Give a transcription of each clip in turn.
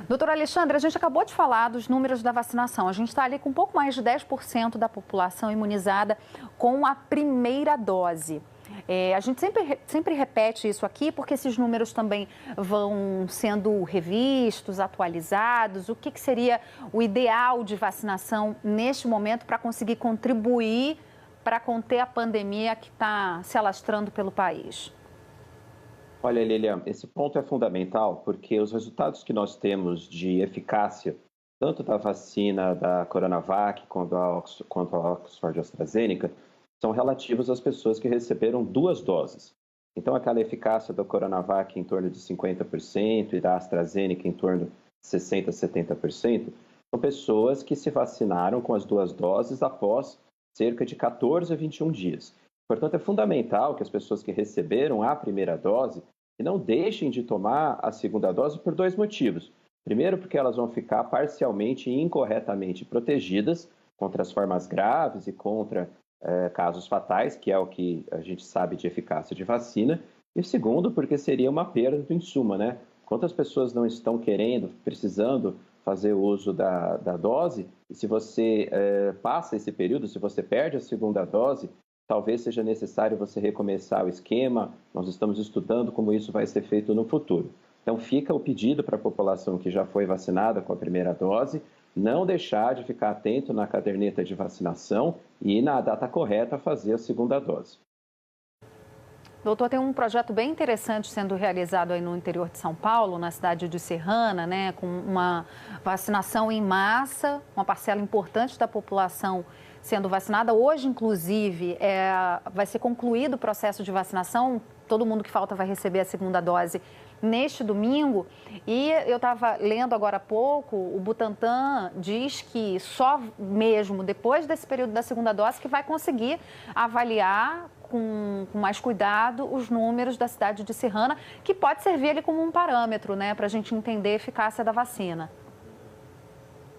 Doutor Alexandre, a gente acabou de falar dos números da vacinação. A gente está ali com um pouco mais de 10% da população imunizada com a primeira dose. A gente sempre repete isso aqui, porque esses números também vão sendo revistos, atualizados. O que seria o ideal de vacinação neste momento para conseguir contribuir para conter a pandemia que está se alastrando pelo país? Olha, Lilian, esse ponto é fundamental porque os resultados que nós temos de eficácia, tanto da vacina da Coronavac quanto a Oxford AstraZeneca, são relativos às pessoas que receberam 2 doses. Então, aquela eficácia da Coronavac em torno de 50% e da AstraZeneca em torno de 60%, 70%, são pessoas que se vacinaram com as 2 doses após cerca de 14 a 21 dias. Portanto, é fundamental que as pessoas que receberam a primeira dose que não deixem de tomar a segunda dose por 2 motivos. Primeiro, porque elas vão ficar parcialmente e incorretamente protegidas contra as formas graves e contra casos fatais, que é o que a gente sabe de eficácia de vacina. E segundo, porque seria uma perda do insumo, né? Quantas pessoas não estão querendo, precisando fazer uso da dose, e se você passa esse período, se você perde a segunda dose, talvez seja necessário você recomeçar o esquema. Nós estamos estudando como isso vai ser feito no futuro. Então, fica o pedido para a população que já foi vacinada com a primeira dose, não deixar de ficar atento na caderneta de vacinação e na data correta fazer a segunda dose. Doutor, tem um projeto bem interessante sendo realizado aí no interior de São Paulo, na cidade de Serrana, né, com uma vacinação em massa, uma parcela importante da população sendo vacinada. Hoje, inclusive, vai ser concluído o processo de vacinação, todo mundo que falta vai receber a segunda dose neste domingo. E eu estava lendo agora há pouco, o Butantan diz que só mesmo depois desse período da segunda dose que vai conseguir avaliar com mais cuidado os números da cidade de Serrana, que pode servir ali como um parâmetro, né, para a gente entender a eficácia da vacina.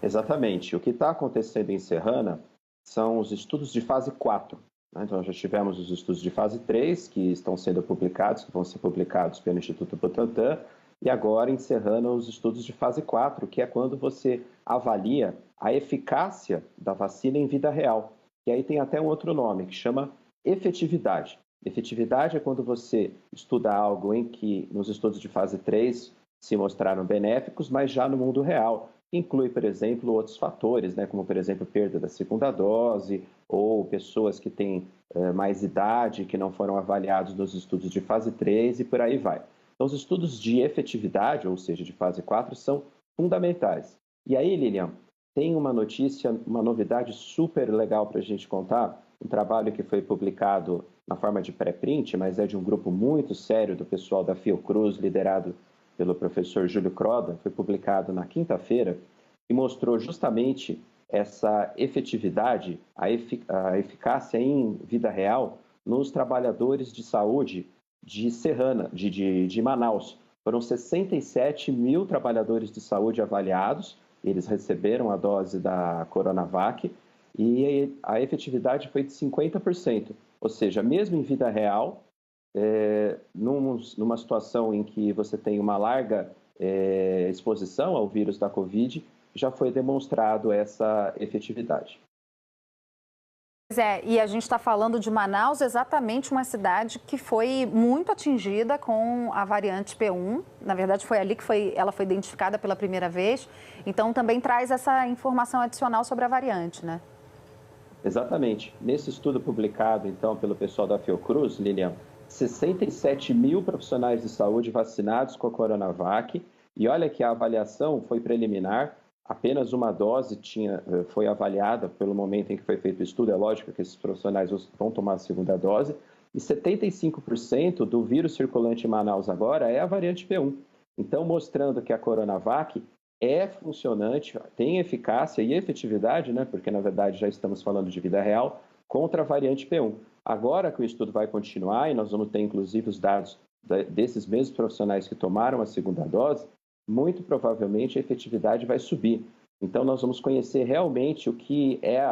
Exatamente. O que está acontecendo em Serrana são os estudos de fase 4. Então, já tivemos os estudos de fase 3, que estão sendo publicados, que vão ser publicados pelo Instituto Butantan, e agora em Serrana os estudos de fase 4, que é quando você avalia a eficácia da vacina em vida real. E aí tem até um outro nome, que chama efetividade. Efetividade é quando você estuda algo em que nos estudos de fase 3 se mostraram benéficos, mas já no mundo real. Inclui, por exemplo, outros fatores, né, como, por exemplo, perda da segunda dose ou pessoas que têm mais idade, que não foram avaliados nos estudos de fase 3 e por aí vai. Então, os estudos de efetividade, ou seja, de fase 4, são fundamentais. E aí, Lilian, tem uma notícia, uma novidade super legal para a gente contar, um trabalho que foi publicado na forma de pré-print, mas é de um grupo muito sério do pessoal da Fiocruz, liderado pelo professor Júlio Croda, foi publicado na quinta-feira e mostrou justamente essa efetividade, a eficácia em vida real nos trabalhadores de saúde de Serrana, de Manaus. Foram 67 mil trabalhadores de saúde avaliados, eles receberam a dose da Coronavac e a efetividade foi de 50%, ou seja, mesmo em vida real, numa situação em que você tem uma larga exposição ao vírus da Covid, já foi demonstrado essa efetividade. Pois é, e a gente está falando de Manaus, exatamente uma cidade que foi muito atingida com a variante P1. Na verdade, foi ali que ela foi identificada pela primeira vez. Então, também traz essa informação adicional sobre a variante, né? Exatamente. Nesse estudo publicado, então, pelo pessoal da Fiocruz, Lilian, 67 mil profissionais de saúde vacinados com a Coronavac. E olha que a avaliação foi preliminar, apenas uma dose foi avaliada pelo momento em que foi feito o estudo. É lógico que esses profissionais vão tomar a segunda dose. E 75% do vírus circulante em Manaus agora é a variante P1. Então, mostrando que a Coronavac é funcionante, tem eficácia e efetividade, né? Porque na verdade já estamos falando de vida real, contra a variante P1. Agora que o estudo vai continuar e nós vamos ter inclusive os dados desses mesmos profissionais que tomaram a segunda dose, muito provavelmente a efetividade vai subir. Então nós vamos conhecer realmente o que é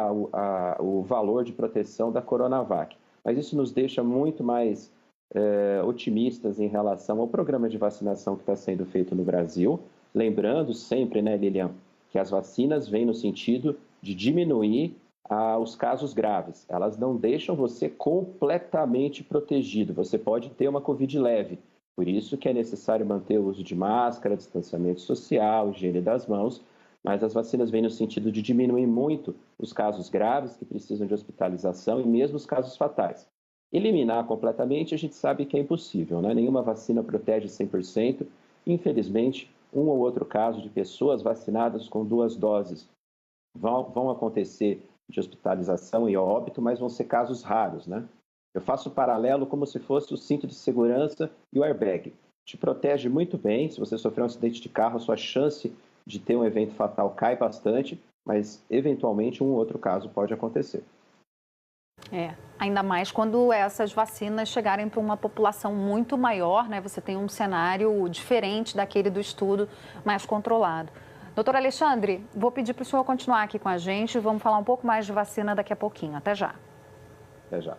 o valor de proteção da Coronavac. Mas isso nos deixa muito mais otimistas em relação ao programa de vacinação que está sendo feito no Brasil. Lembrando sempre, né, Lilian, que as vacinas vêm no sentido de diminuir os casos graves. Elas não deixam você completamente protegido. Você pode ter uma Covid leve. Por isso que é necessário manter o uso de máscara, distanciamento social, higiene das mãos, mas as vacinas vêm no sentido de diminuir muito os casos graves que precisam de hospitalização e mesmo os casos fatais. Eliminar completamente a gente sabe que é impossível, né? Nenhuma vacina protege 100%. Infelizmente, um ou outro caso de pessoas vacinadas com 2 doses vão acontecer de hospitalização e óbito, mas vão ser casos raros, né? Eu faço o paralelo como se fosse o cinto de segurança e o airbag. Te protege muito bem. Se você sofrer um acidente de carro, a sua chance de ter um evento fatal cai bastante, mas eventualmente um ou outro caso pode acontecer. Ainda mais quando essas vacinas chegarem para uma população muito maior, né? Você tem um cenário diferente daquele do estudo mais controlado. Doutor Alexandre, vou pedir para o senhor continuar aqui com a gente. Vamos falar um pouco mais de vacina daqui a pouquinho. Até já. Até já.